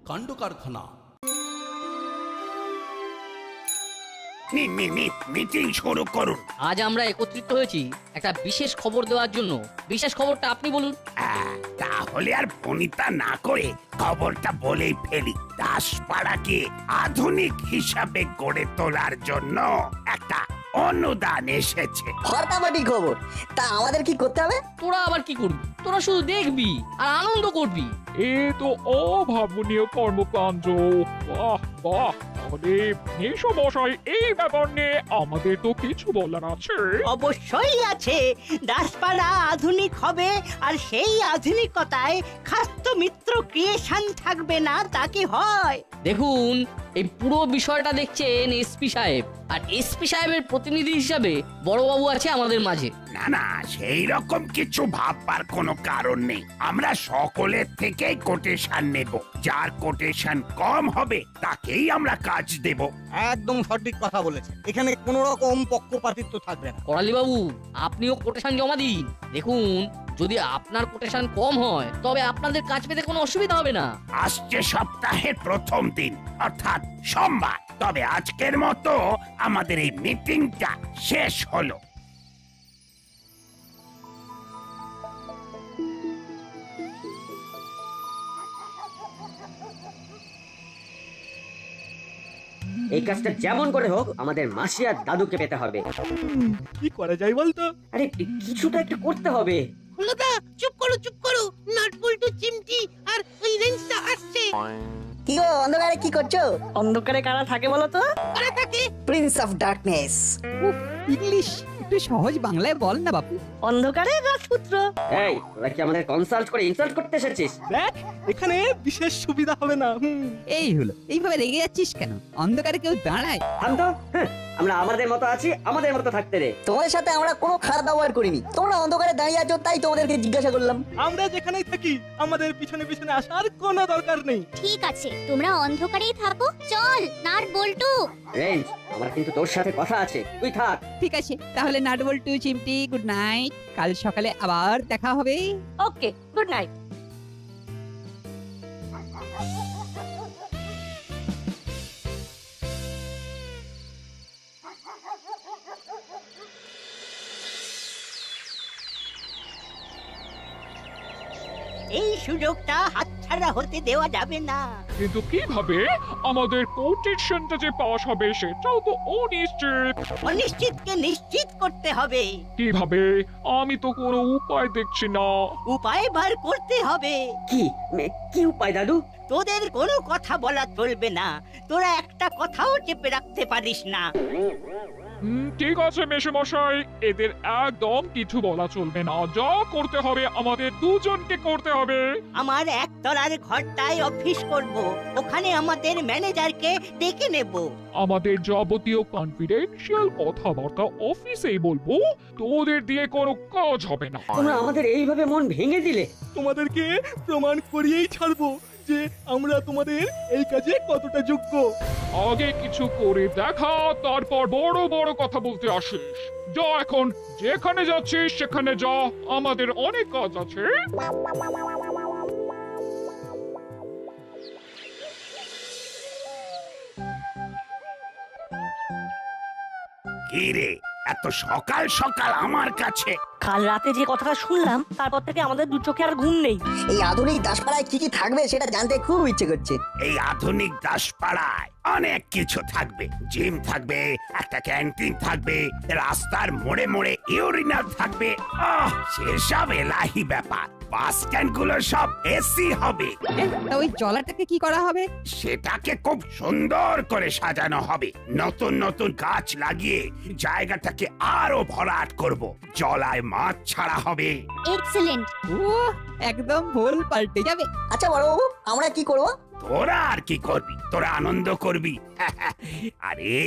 কাণ্ড কারখানা। মিটিং শুরু করুন। আজ আমরা একত্রিত হয়েছি একটা বিশেষ খবর দেওয়ার জন্য। বিশেষ খবরটা আপনি বলুন। তাহলে আর ফোনিতা না করে খবরটা বলেই ফেলি। দাসপাড়াকে আধুনিক হিসাবে গড়ে তোলার জন্য একটা অনুদান এসেছে। ফাটাফাটি খবর। তা আমাদের কি করতে হবে? তোরা আবার কি করবি? তোরা শুধু দেখবি আর আনন্দ করবি। এ তো অভাবনীয় কর্মকাণ্ড। বাহ বাহ, তাহলে মেসমশাই এই ব্যাপার নিয়ে আমাদের তো কিছু বলার আছে। অবশ্যই আছে। দাসপাড়া আধুনিক হবে, আর সেই আধুনিকতায় খাস্ত মিত্র ক্রিয়েশন থাকবে না, তা কি হয়? দেখুন, এই পুরো বিষয়টা দেখছেন এসপি সাহেব, আর এসপি সাহেবের প্রতিনিধি হিসাবে বড়বাবু আছে আমাদের মাঝে। না না, সেই রকম কিছু ভাববার কোনো কারণ নেই। আমরা সকলের থেকেই কোটেশন নেব। যার কোটেশন কম হবে তাকেই আমরা কাজ দেব। একদম সঠিক কথা বলেছেন। এখানে কোনো রকম পক্ষপাতিত্ব থাকবে না। করালি বাবু, আপনিও কোটেশন জমা দিন। দেখুন, যদি আপনার কোটেশন কম হয় তবে আপনাদের কাজ পেতে কোনো অসুবিধা হবে না। আসছে সপ্তাহের প্রথম দিন অর্থাৎ সোমবার। তবে আজকের মতো আমাদের এই মিটিংটা শেষ হলো। এই কাজটা যেমন করে হোক আমাদের মাসি আর দাদুকে পেতে হবে। কি করা যায় বলতো? আরে কিছুটা একটু করতে হবে। হলোদা, চুপ করো। নাট বল্টু চিমটি আর ওই রেঞ্জটা আসছে। কি গো, অন্ধকারে কি করছো? অন্ধকারে কারা থাকে বলো তো? কারা থাকে? Prince of darkness. ইংলিশ একটু সহজ বাংলায় বল না বাপু। অন্ধকারে রাজপুত্র। এই, তোরা কি আমাদের কনসাল্ট করে ইনসাল্ট করতে এসেছিস? দেখ, এখানে বিশেষ সুবিধা হবে না। এই হলো, এইভাবে রেগে যাচ্ছিস কেন? অন্ধকারে কেউ দাঁড়ায়? থাম তো। আমরা আমাদের মতো আছি, আমাদের মতো থাকতে রে। তোমাদের সাথে আমরা কোনো খারাপ ব্যবহার করিনি। তোমরা অন্ধকারে দাঁড়িয়ে আছো তাই তোমাদেরকে জিজ্ঞাসা করলাম। আমরা যেখানেই থাকি আমাদের পিছনে পিছনে আসার কোনো দরকার নেই। ঠিক আছে, তোমরা অন্ধকারেই থাকো। চল নাট বল্টু। রেঞ্জ, আমার কিন্তু তোর সাথে কথা আছে, তুই থাক। ঠিক আছে, তাহলে নাটবল্টু চিমটি গুড নাইট। কাল সকালে আবার দেখা হবে। ওকে, গুড নাইট। এই সুযোগটা হাতছাড়া হতে দেওয়া যাবে না। কিন্তু কিভাবে আমাদের কোটেশনটা যে পাস হবে সেটাও তো অনিশ্চিত। অনিশ্চিতকে নিশ্চিত করতে হবে। কিভাবে? আমি তো কোনো উপায় দেখছি না। উপায় বার করতে হবে। কি উপায় দাদু? তোদের কোনো কথা বলা চলবে না। তোরা একটা কথাও চেপে রাখতে পারিস না। ঠিক আছে মেসমশাই, এদের একদম কিছু বলা চলবে না। যা করতে হবে আমাদের দুজনকে করতে হবে। আমার একতলার ঘরটায় অফিস করব। ওখানে আমাদের ম্যানেজারকে ডেকে নেব। আমাদের যাবতীয় কনফিডেন্সিয়াল কথাবার্তা অফিসেই বলবো। তোদের দিয়ে কোনো কাজ হবে না। তোমরা আমাদের এইভাবে মন ভেঙে দিলে। তোমাদেরকে প্রমাণ করিয়েই ছাড়বো যে আমরা তোমাদের এই কাজে কতটা যোগ্য। আগে কিছু করে দেখা, তারপর বড় বড় কথা বলতে আসিস। যা, এখন যেখানে যাচ্ছিস সেখানে যা, আমাদের অনেক কাজ আছে। কি রে, এত সকাল সকাল আমার কাছে? কাল রাতে যে কথাটা শুনলাম তারপর থেকে আমাদের দু চোখে আর ঘুম নেই। এই আধুনিক দাসপাড়ায় কি কি থাকবে সেটা জানতে খুব ইচ্ছে করছে। এই আধুনিক দাসপাড়ায় অনেক কিছু থাকবে। জিম থাকবে, একটা ক্যান্টিন থাকবে, রাস্তার মোড়ে মোড়ে ইউরিনাল থাকবে। সেসব এলাহি ব্যাপার। বাস স্ট্যান্ড গুলো সব এসি হবে। তা ওই জলাটাকে কি করা হবে? সেটাকে খুব সুন্দর করে সাজানো হবে। নতুন নতুন গাছ লাগিয়ে জায়গাটাকে আরো ভরাট করব। জলায় মাছ ছাড়া হবে। এক্সেলেন্ট। ও, একদম ভুল পাল্টে যাবে। আচ্ছা বড়বাবু, আমরা কি করব? তোরা আর কি করবি? তোরা আনন্দ করবি। আরে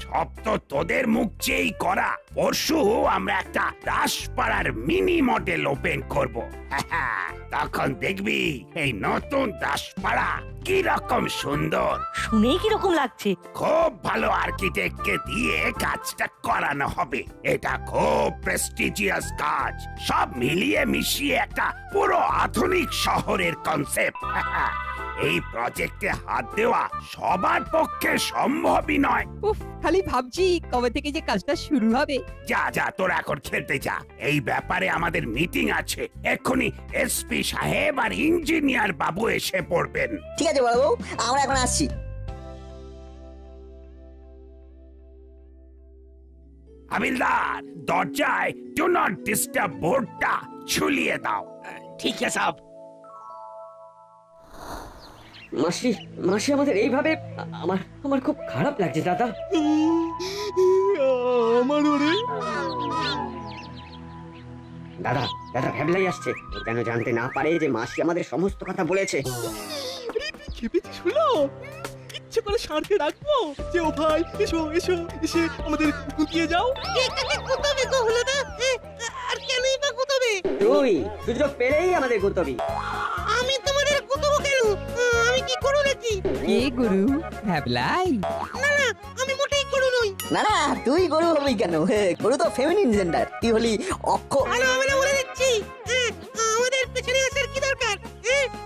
সব তো তোদের মুখ চেয়েই করা। পরশু আমরা একটা দাসপাড়ার মিনি মডেল ওপেন করব। তখন দেখবি এই নতুন দাসপাড়া কি রকম সুন্দর। শুনেই কি রকম লাগছে? খুব ভালো আর্কিটেক্টকে দিয়ে কাজটা করানো হবে। এটা খুব প্রেস্টিজিয়াস কাজ। সব মিলিয়ে মিশিয়ে একটা পুরো আধুনিক শহরের কনসেপ্ট। এই প্রজেক্টে হাত দেওয়া সবার পক্ষে সম্ভবই নয়। উফ, খালি ভাবছি কবে থেকে যে কাজটা শুরু হবে। যা যা তোরা এখন খেলতে যা, এই ব্যাপারে আমাদের মিটিং আছে। এক্ষুনি এসপি সাহেব আর ইঞ্জিনিয়ার বাবু এসে পড়বেন। ঠিক আছে বড়বাবু, আমরা এখন আসছি। হাবিলদার, দরজায় ডু নট ডিস্টার্ব বোর্ডটা ঝুলিয়ে দাও। ঠিক আছে সাহেব। মাসি মাসি আমাদের এইভাবে আমার আমার খুব খারাপ লাগছে দাদা। আমারও রে। দাদা দাদা ভ্যাবলাই আসছে, ও যেন জানতে না পারে যে মাসি আমাদের সমস্ত কথা বলেছে। খেপেছিস হলো? ইচ্ছে করে সারকে রাখবো যে ও ভাই এসো এসো এসে আমাদের গুটিয়ে যাও। আর কেনই বা গুতবে? তুই সুযোগ পেলেই আমাদের গুতবি। আমি তোমাদের গুতবো কেন? আমি কি করু নাকি? কে গুরু? ভ্যাবলাই? না না, আমি মোটেই করু নই। না না, তুই গরু হবি কেন? গরু তো ফেমিনিন জেন্ডার, তুই হলি অক্ষ। ভালো হবে না বলে দিচ্ছি। আমাদের পেছনে আসার কি দরকার?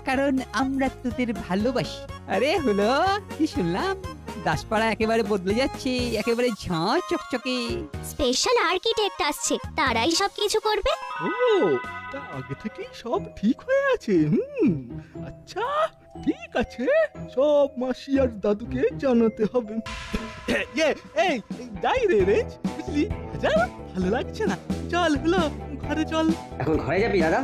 কারণ আমরা তোদের ভালোবাসি। আরে হলো কি শুনলাম, দাসপাড়া একেবারে বদলে যাচ্ছে, একেবারে ঝাঁ চকচকে। স্পেশাল আর্কিটেক্ট আসছে, তারাই সবকিছু করবে। ও, তা আগে থেকেই সব ঠিক হয়ে আছে। আচ্ছা ঠিক আছে, সব মাসি আর দাদুকে জানাতে হবে। এই যাই রে রেঞ্জ, বুঝলি? যা, ভালো লাগছে না, চল হলো ঘরে চল। এখন ঘরে যাবি দাদা?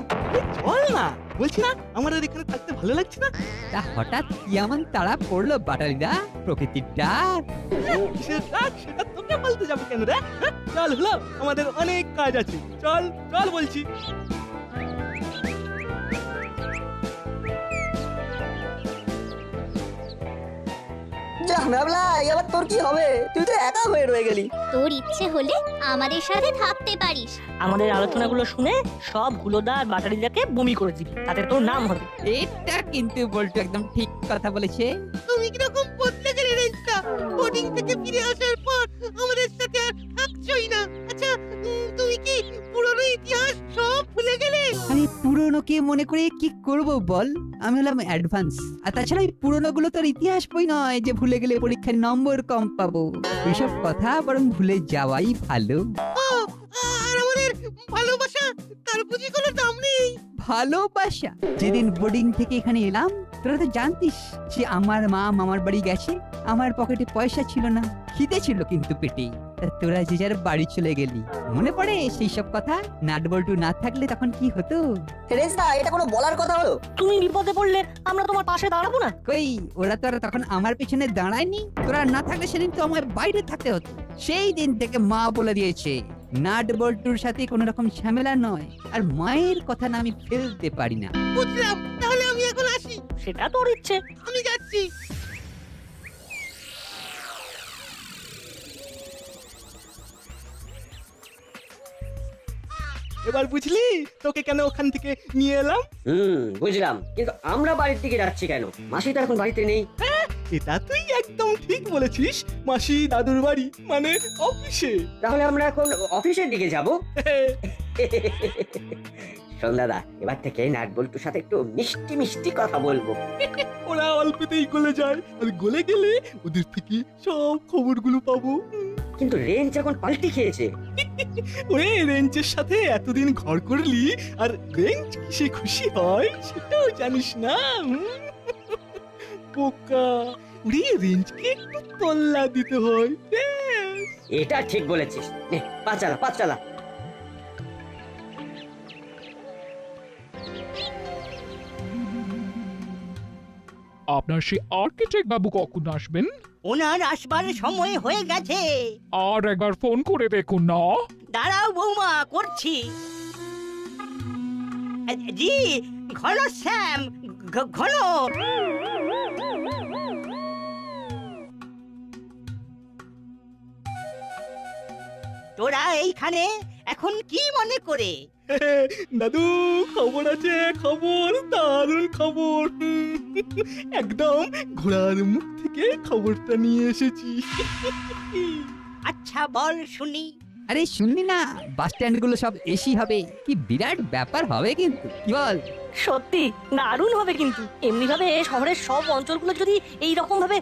চল না, বলছি না আমার আর এখানে থাকতে ভালো লাগছে না। তা হঠাৎ কি এমন তাড়া পড়লো বাটালিদা? প্রকৃতির ডাক? কিসের ডাক সেটা তোকে বলতে যাবো কেন রে? চল হলো, আমাদের অনেক কাজ আছে, চল চল বলছি। যা ভাবলা, এবার তোর কি হবে? তুই তো একা হয়ে রয়ে গেলি। তোর ইচ্ছে হলে আমাদের সাথে থাকতে পারিস। আমাদের আলোচনাগুলো শুনে সব হুলোদা আর বাটারিদাকে বমি করে দিবি, তাতে তোর নাম হবে। এটা কিন্তু বলতো একদম ঠিক কথা বলেছে। তুমি কিরকম বদলে গেলে রেঞ্জটা? বোর্ডিং থেকে ফিরে আসার পর আমাদের সাথে আর থাকছই না। আচ্ছা তুমি কি পুরনো ইতিহাস সব ভুলে গেলে? আমি পুরনোকে মনে করে কি করব বল? আমি হলাম অ্যাডভান্স। আর তাছাড়া এই পুরনো গুলো তোর ইতিহাস বই নয় যে ভুলে গেলে পরীক্ষায় নম্বর কম পাবো। এইসব কথা বরং ভুলে যাওয়াই ভালো। আর আমাদের ভালোবাসা, তার বুঝি কোনো দাম নেই? ভালোবাসা? যেদিন বোর্ডিং থেকে এখানে এলাম তোরা তো জানতিস যে আমার মা মামার বাড়ি গেছে, আমার পকেটে পয়সা ছিল না, খিদে ছিল কিন্তু পেটে। তা তোরা যে যার বাড়ি চলে গেলি, মনে পড়ে সেই সব কথা? নাটবল্টু না থাকলে তখন কি হতো? রেঞ্জদা, এটা কোনো বলার কথা হলো? তুমি বিপদে পড়লে আমরা তোমার পাশে দাঁড়াবো না? কই, ওরা তো আর তখন আমার পেছনে দাঁড়ায়নি। তোরা না থাকলে সেদিন তো আমার বাইরে থাকতে হতো। সেই দিন থেকে মা বলে দিয়েছে নাটবল্টুর সাথে কোনো রকম ঝামেলা নয়, আর মায়ের কথা না আমি ফেলতে পারি না। বুঝলাম, তাহলে আমি এখন আসি। সেটা তোর ইচ্ছে, আমি যাচ্ছি। এবার বুঝলি তোকে কেন ওখান থেকে নিয়ে এলাম? বুঝলাম, কিন্তু আমরা বাড়ির দিকে যাচ্ছি কেন? মাসি তো এখন বাড়িতে নেই। এটা তুই একদম ঠিক বলেছিস, মাসি দাদুর বাড়ি মানে অফিসে। তাহলে আমরা এখন অফিসের দিকে যাব। শোন দাদা, এবার থেকে নাটবল্টুর সাথে একটু মিষ্টি মিষ্টি কথা বলবো। ওরা অল্পতেই গলে যায়, আর গলে গেলে ওদের থেকে সব খবরগুলো পাবো। কিন্তু রেঞ্জ এখন পাল্টি খেয়েছে। ওরে, রেঞ্জের সাথে এতদিন ঘর করলি, আর রেঞ্জ কিসে খুশি হয় সেটাও জানিস না? পোকা, ওরে রেঞ্জকে একটু তল্লা দিতে হয়। এটা ঠিক বলেছিস। নে, পা চালা পা চালা। আপনার সেই আর্কিটেক্ট বাবু কখন আসবেন? ওনার আসবার সময় হয়ে গেছে। আর একবার ফোন করে দেখুন না। দাঁড়াও বৌমা, করছি। জি, ঘন শ্যাম, ঘন। তোরা এইখানে এখন কি মনে করে? দাদু, খবর আছে, খবর, দারুণ খবর। একদম ঘোড়ার মুখ থেকে খবরটা নিয়ে এসেছি। আচ্ছা বল শুনি। আরে শুনলি না, বাস স্ট্যান্ড গুলো সব এসি হবে, কি বিরাট ব্যাপার হবে কিন্তু, কি বল? সত্যি দারুণ হবে কিন্তু এমনি ভাবে শহরের সব অঞ্চলগুলো যদি এই রকম ভাবে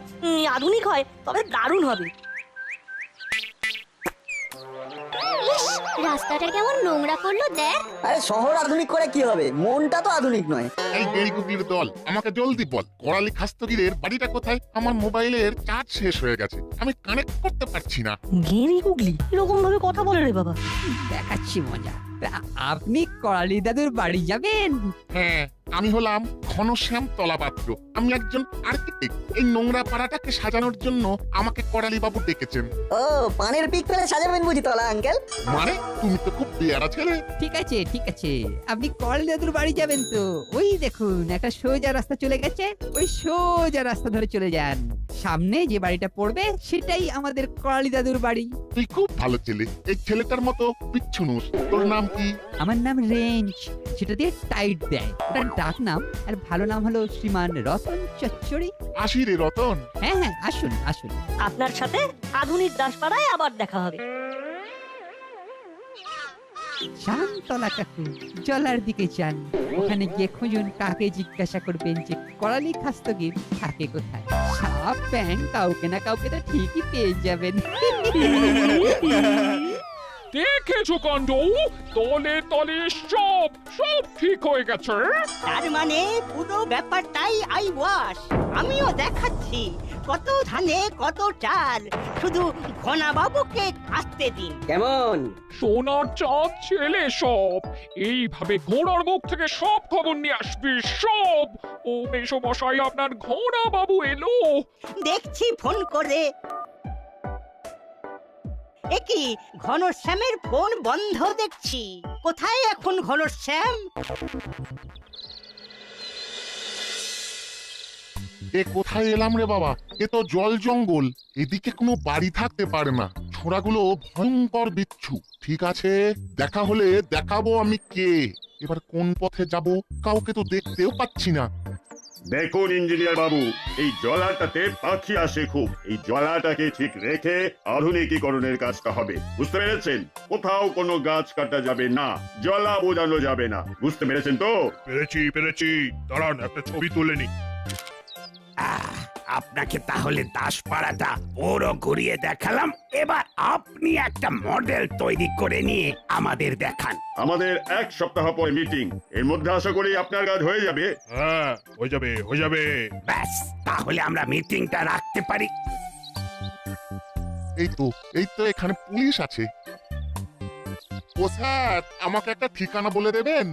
আধুনিক হয় তবে দারুণ হবে। ইস, রাস্তাটা কেমন নোংরা করলো দেখ। আরে শহর আধুনিক করে কি হবে, মনটা তো আধুনিক নয়। এই গেরিগুপির দল, আমাকে জলদি বল, করালি খাস্তগিরের বাড়িটা কোথায়? আমার মোবাইলের চার্জ শেষ হয়ে গেছে, আমি কানেক্ট করতে পারছি না। গেরি গুগলি এরকম ভাবে কথা বলে রে বাবা। দেখাচ্ছি মজা। তা আপনি করালি দাদুর বাড়ি যাবেন? হ্যাঁ, আমি হলাম ঘনশ্যাম তলাপাত্র। আমি একজন আর্কিটেক্ট। এই নোংরা পাড়াটাকে সাজানোর জন্য আমাকে করালি বাবু ডেকেছেন। ও, পানের পিক ফেলে সাজাবেন বুঝি তলা আঙ্কেল? মানে তুমি তো খুব পেয়ারা ছেলে। ঠিক আছে ঠিক আছে, আপনি করালি দাদুর বাড়ি যাবেন তো ওই দেখুন একটা সোজা রাস্তা চলে গেছে, ওই সোজা রাস্তা ধরে চলে যান। সামনে যে বাড়িটা পড়বে সেটাই আমাদের করালি দাদুর বাড়ি। তুই খুব ভালো ছেলে। এই ছেলেটার মতো পিচ্ছু নুস। তোর নাম কি? আমার নাম রেঞ্জ, সেটা দিয়ে টাইট দেয়, ওটা ডাক নাম। আর ভালো নাম হলো শ্রীমান রতন চচ্চড়ি। আসি রে রতন। হ্যাঁ হ্যাঁ, আসুন আসুন। আপনার সাথে আধুনিক দাসপাড়ায় আবার দেখা হবে। শান্তলা কাকু, জলার দিকে যান, ওখানে গিয়ে খুঁজুন, কাকে জিজ্ঞাসা করবেন যে করালি খাস্তগির থাকে কোথায়। সাপ ব্যাং কাউকে না কাউকে তো ঠিকই পেয়ে যাবেন। দেখেছো কাণ্ড, তলে তলে সব সব ঠিক হয়ে গেছে। তার মানে পুরো ব্যাপারটাই আই ওয়াশ। আমিও দেখাচ্ছি কত ধানে কত চাল, শুধু ঘনা বাবুকে আসতে দিন। কেমন? সোনার চাঁদ ছেলে সব এইভাবে ঘোড়ার মুখ থেকে সব খবর নিয়ে আসবি সব। ও মেশো মশাই, আপনার ঘোড়া বাবু এলো। দেখছি ফোন করে। একি ঘনশ্যামের ফোন বন্ধ দেখছি। কোথায় এখন ঘনশ্যাম? এ কোথায় এলাম রে বাবা? এ তো জল জঙ্গল, এদিকে কোনো বাড়ি থাকতে পারে না। ছোড়াগুলো ভয়ঙ্কর বিচ্ছু। ঠিক আছে, দেখা হলে দেখাবো আমি কে। এবার কোন পথে যাব, কাউকে তো দেখতেও পাচ্ছি না। দেখুন ইঞ্জিনিয়ার বাবু, এই জলাটাতে পাখি আসে খুব। এই জলাটাকে ঠিক রেখে আধুনিকীকরণের কাজটা হবে, বুঝতে পেরেছেন? কোথাও কোনো গাছ কাটা যাবে না, জলা বোঝানো যাবে না, বুঝতে পেরেছেন তো? পেরেছি। দাঁড়ান, একটা ছবি তুলে নি। আপনাকে তাহলে দাসপাড়াটা পুরো ঘুরিয়ে দেখালাম। এবার আপনি একটা মডেল তৈরি করে নিয়ে আমাদের দেখান। আমাদের 1 সপ্তাহ পরে মিটিং, এর মধ্যে আশা করি আপনার কাজ হয়ে যাবে। হ্যাঁ, হয়ে যাবে। ব্যাস, তাহলে আমরা মিটিংটা রাখতে পারি। এই তো এখানে পুলিশ আছে। ও স্যার, আমাকে একটা ঠিকানা বলে দেবেন?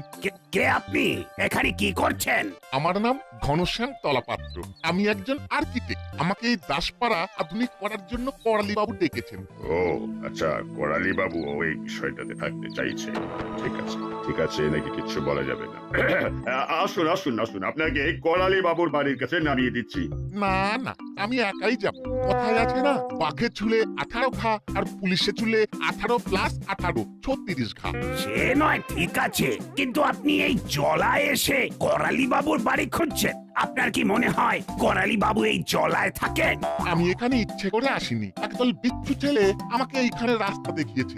কে আপনি? এখানে কি করছেন? আমার নাম ঘনশ্যাম তলাপাত্র। আমি একজন আর্কিটেক্ট। আমাকে এই দাসপাড়া আধুনিক করার জন্য করালি বাবু ডেকেছেন। ও আচ্ছা, করালি বাবু ওই বিষয়টাতে থাকতে চাইছে। ঠিক আছে, নাকি কিছু বলা যাবে না। আসুন, আপনাকে করালি বাবুর বাড়ির কাছে নামিয়ে দিচ্ছি। না, আমি একাই যাব। কথায় আছে না, বাঘের চুলে 18 খা আর পুলিশের চুলে 18+18 36 খা। সে নয়, ঠিক আছে, কিন্তু আপনি এই জলায় এসে করালি বাবুর বাড়ি খুঁজছেন। আপনার কি মনে হয় করালি বাবু এই জলায় থাকেন? আমি এখানে ইচ্ছে করে আসিনি, একদল বিচ্ছু ছেলে আমাকে এইখানে রাস্তা দেখিয়েছে।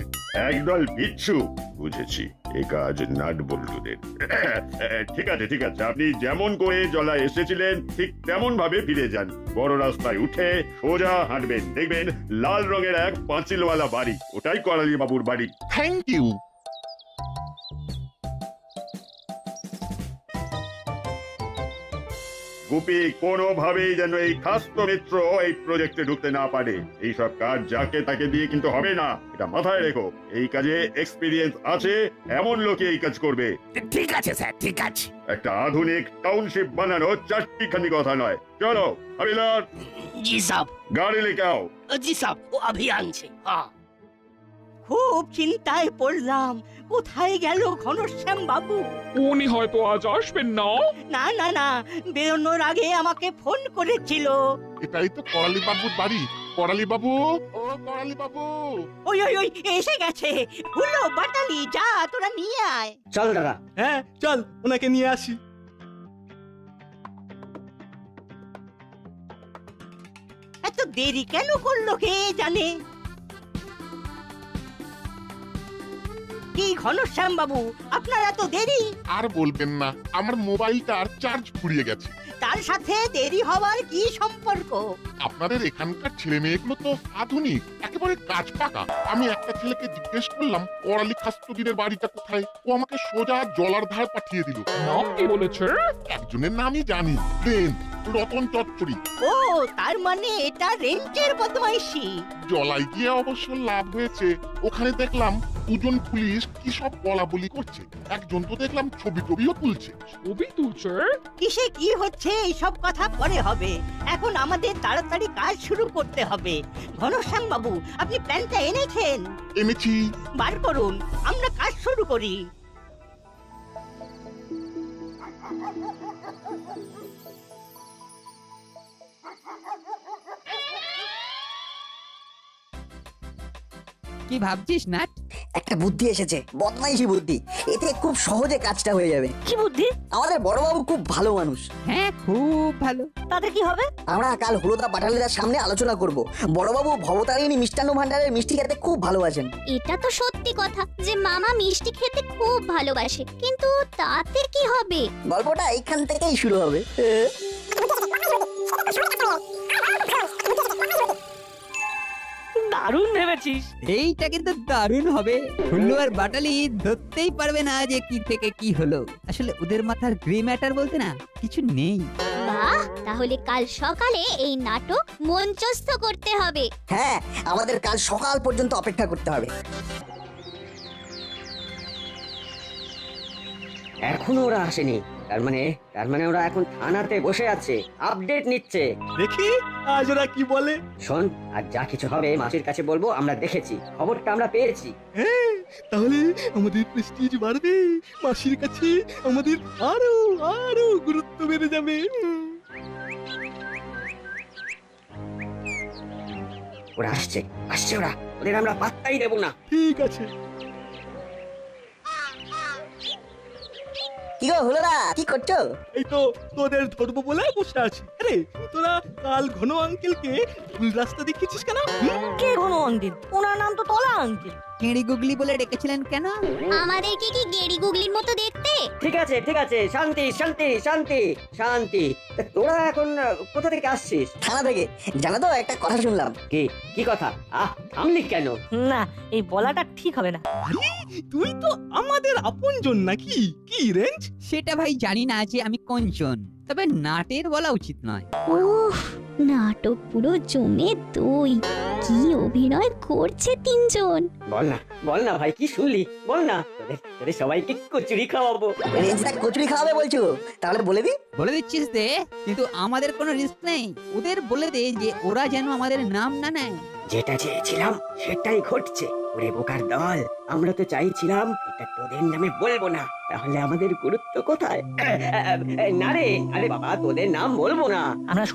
একদল বিচ্ছু? বুঝেছি, এই কাজ নাট বল্টুদের। ঠিক আছে, আপনি যেমন করে জলা এসেছিলেন ঠিক তেমন ভাবে ফিরে যান। বড় রাস্তায় উঠে সোজা হাঁটবেন, দেখবেন লাল রঙের এক পাঁচিলওয়ালা বাড়ি, ওটাই করালি বাবুর বাড়ি। Thank you. গুপি কোনোভাবেই যেন এই খাস্ত মিত্র এই প্রজেক্টে ঢুকতে না পারে। এইসব কাজ যাকে তাকে দিয়ে কিন্তু হবে না, এটা মাথায় রেখো। এই কাজে এক্সপিরিয়েন্স আছে এমন লোকই এই কাজ করবে। ঠিক আছে স্যার, ঠিক আছে। একটা আধুনিক টাউনশিপ বানানো চারটিখানি কথা নয়। চলো হবিলার। জি সাহেব। গাড়ি লেকে আও। জি সাহেব, ও अभी আনছে। হ্যাঁ। খুব চিন্তায় পড়লাম, কোথায় গেল ঘনশ্যাম বাবু? উনি হয়তো আজ আসবেন না। না, বেরোনোর আগে আমাকে ফোন করেছিল। এটাই তো করালি বাবুর বাড়ি। করালি বাবু, ও করালি বাবু। ওই এসে গেছে। হুলো বাটালি, যা তোরা নিয়ে আয়। চল দাদা। হ্যাঁ চল, ওনাকে নিয়ে আসি। এত দেরি কেন করলো কে জানে? কি ঘনশ্যাম বাবু, আপনার এত দেরি? আর বলবেন না, আমার মোবাইলটার চার্জ ফুরিয়ে গেছে। তার সাথে দেরি হওয়ার কি সম্পর্ক? আপনাদের এখানকার ছেলে মেয়েগুলো তো আধুনিক, একেবারে কাজ পাকা। আমি একটা ছেলেকে জিজ্ঞেস করলাম পড়ালি খাস্তগিরের বাড়িটা কোথায়, ও আমাকে সোজা জলার ধার পাঠিয়ে দিল। নাম কি বলেছে? একজনের নামই জানি, রতন চচ্চড়ি। ও, তার মানে এটা রেঞ্চের বদমাইশি। জলায় গিয়ে অবশ্য লাভ হয়েছে, ওখানে দেখলাম দুজন পুলিশ কি সব বলা বলি করছে, একজন তো দেখলাম ছবি টবিও তুলছে। ছবি তুলছে? কিসে কি হচ্ছে এইসব কথা পরে হবে, এখন আমাদের তাড়াতাড়ি কাজ শুরু করতে হবে। ঘনশ্যাম বাবু, আপনি প্ল্যানটা এনেছেন? এনেছি। বার করুন, আমরা কাজ শুরু করি। কি ভাবছিস নাট? একটা বুদ্ধি এসেছে, বদমাইশি বুদ্ধি। এতে খুব সহজে কাজটা হয়ে যাবে। কি বুদ্ধি? আমাদের বড়বাবু খুব ভালো মানুষ। হ্যাঁ, খুব ভালো। তাতে কি হবে? আমরা কাল হলুদা পাটালিদার সামনে আলোচনা করব। বড়বাবু ভবতারিণী মিষ্টান্ন ভান্ডারের মিষ্টি খেতে খুব ভালোবাসেন। এটা তো সত্যি কথা যে মামা মিষ্টি খেতে খুব ভালোবাসে, কিন্তু তাতে কি হবে? গল্পটা এইখান থেকেই শুরু হবে। দারুণ ভেবেছিস। এইটা কিন্তু দারুণ হবে। হুল্লু আর বাটালি ধরতেই পারবে না যে কি থেকে কি হলো। আসলে ওদের মাথার গ্রে ম্যাটার বলতে না কিছু নেই। বাহ, তাহলে কাল সকালে এই নাটক মঞ্চস্থ করতে হবে। হ্যাঁ, আমাদের কাল সকাল পর্যন্ত অপেক্ষা করতে হবে। এখনো ওরা আসেনি, তার মানে ওরা এখন থানাতে বসে আছে, আপডেট নিচ্ছে। দেখি আজ ওরা কি বলে। শোন, আর যা কিছু হবে মাসির কাছে বলবো আমরা দেখেছি, খবরটা আমরা পেয়েছি। হ্যাঁ, তাহলে আমাদের প্রেস্টিজ বাড়বে, মাসির কাছে আমাদের আরো আরো গুরুত্ব বেড়ে যাবে। ওরা আসছে ওরা, ওদের আমরা পাত্তাই দেবো না। ঠিক আছে। কি গো হলোরা, কি করছো? এই তো তোদের ধরবো বলে বসে আছি। আরে তোরা কাল ঘন আঙ্কেলকে ভুল রাস্তা দেখিয়েছিস কেন? কে ঘন আঙ্কেল? ওনার নাম তো তলা আঙ্কেল। কেড়ি গুগলি বলে ডেকেছিলেন কেন? আমাদেরকে কি গেড়ি গুগলির মতো দেখতে? ঠিক আছে শান্তি শান্তি শান্তি শান্তি। তা তোরা এখন কোথা থেকে আসছিস? থানা থেকে। জানো তো, একটা কথা শুনলাম। কি কথা? থামলি কেন? না, এই বলাটা ঠিক হবে না। আরে তুই তো আমাদের আপনজন নাকি? কি রেঞ্জ? সেটা ভাই জানি না যে আমি কোনজন, তবে নাটের বলা উচিত নয়। উফ, নাটক পুরো জমে দই। কি অভিনয় করছে তিনজন। বল না ভাই, কি শুনলি? বল না, তোদের সবাইকে কচুরি খাওয়াবো। রেঞ্জটা কচুরি খাওয়াবে বলছো? তাহলে বলে দি। বলে দিচ্ছিস দে, কিন্তু আমাদের কোনো রিস্ক নেই। ওদের বলে দে যে ওরা যেন আমাদের নাম না নেয়। যেটা চেয়েছিলাম সেটাই ঘটছে। ওরে বোকার দল, আমরা তো চাইছিলাম এটা তোদের নামে বলবো না, তাহলে আমাদের গুরুত্ব কোথায়? না রে, আরে বাবা, তোদের নাম বলবো না। আমরা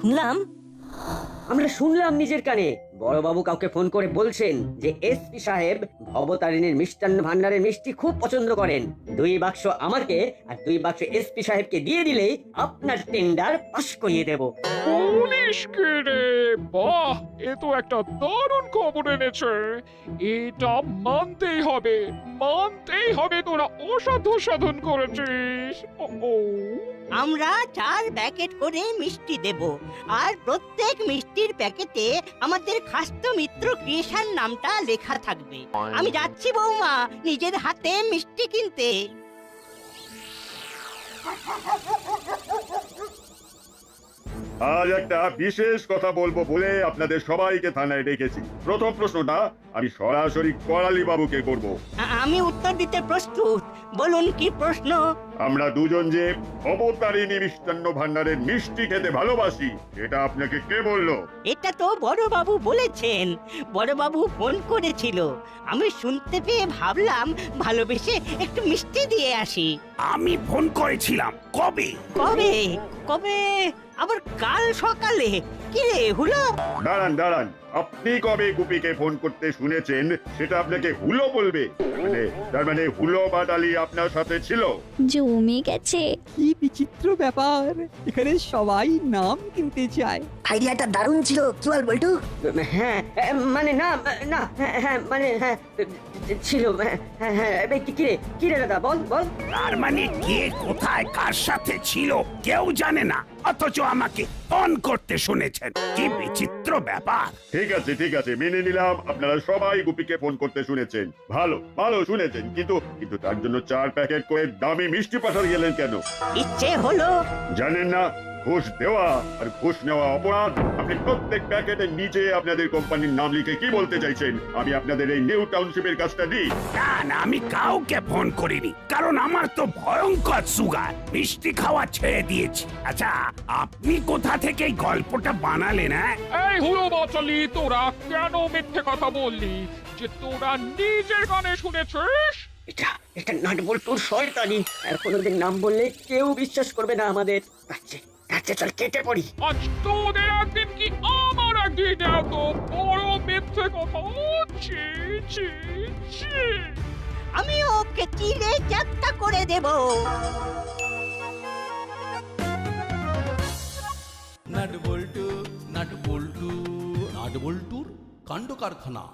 শুনলাম নিজের কানে বড়বাবু কাউকে ফোন করে বলছেন যে এসপি সাহেব ভবতারিণীর মিষ্টান্ন ভান্ডারের মিষ্টি খুব পছন্দ করেন। 2 বাক্স আমাকে আর 2 বাক্স এসপি সাহেবকে দিয়ে দিলেই আপনার টেন্ডার পাস করিয়ে দেব। পুলিশকে রে, বাহ, এ তো একটা দারুণ খবর এনেছে। এটা মানতেই হবে তোরা অসাধ্য সাধন করেছিস। ও আমরা 4 প্যাকেট করে মিষ্টি দেব, আর প্রত্যেক মিষ্টির প্যাকেটে আমাদের খাস্ত মিত্র ক্রিয়েশন নামটা লেখা থাকবে। আমি যাচ্ছি বৌমা, নিজের হাতে মিষ্টি কিনতে। আজ একটা বিশেষ কথা বলবো বলে আপনাদের সবাইকে থানায় ডেকেছি। প্রথম প্রশ্নটা আমি সরাসরি করালি বাবুকে করব। আমি উত্তর দিতে প্রস্তুত, বলুন কি প্রশ্ন? আমরা দুজন যে ভবতারিণী মিষ্টান্ন ভান্ডারের মিষ্টি খেতে ভালোবাসি, এটা আপনাকে কে বললো? এটা তো বড়বাবু বলেছেন। বড়বাবু ফোন করেছিল, আমি শুনতে পেয়ে ভাবলাম ভালোবেসে একটু মিষ্টি দিয়ে আসি। আমি ফোন করেছিলাম। কবে? আবার কাল সকালে। কি রে হুলো? দাঁড়ান, আপনি কবে গুপিকে ফোন করতে শুনেছেন সেটা আপনাকে হুলো বলবে? তার মানে হুলো বাটালি আপনার সাথে ছিল? জমে গেছে। কি বিচিত্র ব্যাপার, এখানে সবাই নাম কিনতে চায়। আইডিয়াটা দারুণ ছিল, কি বল বল্টু? হ্যাঁ, মানে না, হ্যাঁ, মানে হ্যাঁ, ছিল। হ্যাঁ হ্যাঁ কিরে দাদা বল বল। তার মানে কে কোথায় কার সাথে ছিল কেউ জানে না, অথচ আমাকে ফোন করতে শুনেছেন। কি বিচিত্র ব্যাপার। ঠিক আছে মেনে নিলাম আপনারা সবাই গুপিকে ফোন করতে শুনেছেন। ভালো ভালো শুনেছেন, কিন্তু তার জন্য 4 প্যাকেট করে দামি মিষ্টি পাঠাতে গেলেন কেন? ইচ্ছে হলো। জানেন না ঘুষ দেওয়া আর ঘুষ নেওয়া অপরাধ? আপনি প্রত্যেক প্যাকেটের নিচে আপনাদের কোম্পানির নাম লিখে কি বলতে চাইছেন? আমি আপনাদের এই নিউ টাউনশিপের কাজটা দিই? না আমি কাউকে ফোন করিনি, কারণ আমার তো ভয়ঙ্কর সুগার, মিষ্টি খাওয়া ছেড়ে দিয়েছি। আচ্ছা আপনি কোথা থেকে এই গল্পটা বানালেন? এই হুলো বাচালি, তোরা কেন মিথ্যে কথা বললি যে তোরা নিজের কানে শুনেছিস? এটা নাটবল্টুর শয়তানি। আর কোনোদিন নাম বললে কেউ বিশ্বাস করবে না আমাদের। আচ্ছা চল কেটে পড়ি। আজ তোদের একদিন কি আমার একদিন, এত বড় মিথ্যে কথা। আমি ওকে চিড়ে যাত্রা করে দেব। নাট বল্টুর কাণ্ড কারখানা।